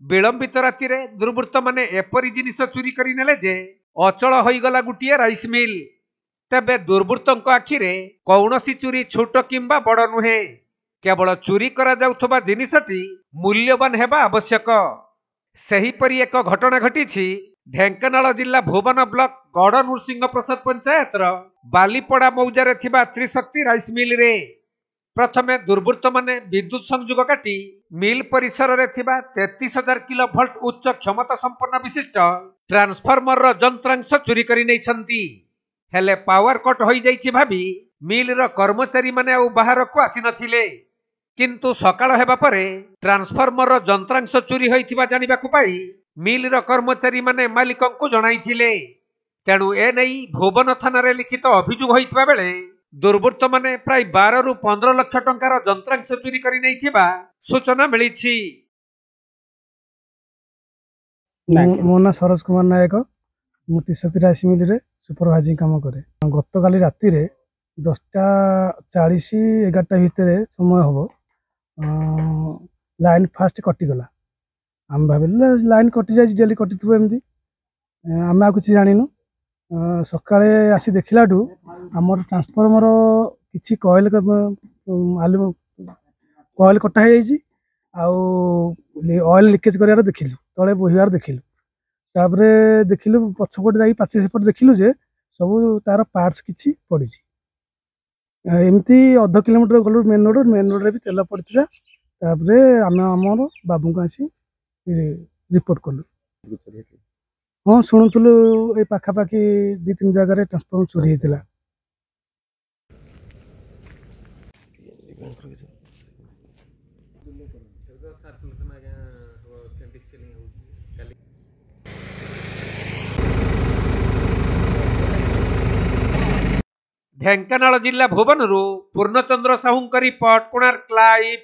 विलंबित राति दुर्वृत्त माने एपरी जिनिस चोरी करि नेले जे अचल होईगला गुटिए राइस मिल। तेबे दुर्वृत्तों आखिरे कौनसी चोरी छोट किंबा बड़ नुहे, केवल चोरी करा जाउथबा जिनिसटी मूल्यवान हेबा आवश्यक। सेहीपरि एक घटना घटिछि ढेंकानाल जिला भुवन ब्लॉक गढ़ नृसिंह प्रसाद पंचायतर बालीपड़ा मौजारे थिबा त्रिशक्ति राइस मिल रे। प्रथमे दुर्वृत्त माने विद्युत संयोग काटी मिल परिसर रे थिबा 33,000 किलो भोल्ट उच्च क्षमता संपन्न विशिष्ट ट्रांसफॉर्मर रो यंत्रांश चोरी करि नैछंती। हेले पावर कट होई जाइछि भाबी मिल रो कर्मचारी माने आ बाहर को आसी नथिले, किंतु सकाळ हेबा परे ट्रांसफॉर्मर रो यंत्रांश चोरी होइथिबा जानिबाकु पाई मिल रो कर्मचारी माने मालिकंकु जणाइथिले। तेणु ए नै भुवन थाना रे लिखित अभियोग होइथिबा बेले दुर्वृत्त माने प्राय 12 रु 15 लाख टंकार यंत्रांश चोरी करि नैथिबा सूचना मिलिछि। मो ना सरोज कुमार नायक, मु त्रिशक्ति राइस मिल रे सुपरवाइजिंग काम करे। गत काली राति रे 10:40 11टा भितर समय हम लाइन फास्ट कटिगला। आम भाविले लाइन कटि जाए डेली कटि एमती आम आ कि जानु। सकाळे आसी देखिलाठू आमर ट्रांसफॉर्मर किसी कॉइल कॉइल कटा ऑयल लीकेज कर देखिलु, तले बोहार देखिलु। तापर देखिलु पछपट जा पाचे सेपट देखिलु जे सब तार पार्ट्स किछि पड़ी। एमती अध किलोमीटर गलु मेन रोड रे भी तेल पड़ता। तापर आम आमर बाबू को आसी रिपोर्ट कलु। हाँ शुणुलु ये पाखापाखि 2-3 जगह ट्रांसफॉर्मर चोरी होता। ढेंकानाल जिला भुवनरू पूर्णचंद्र साहू रिपोर्ट, कोणार्क लाइव।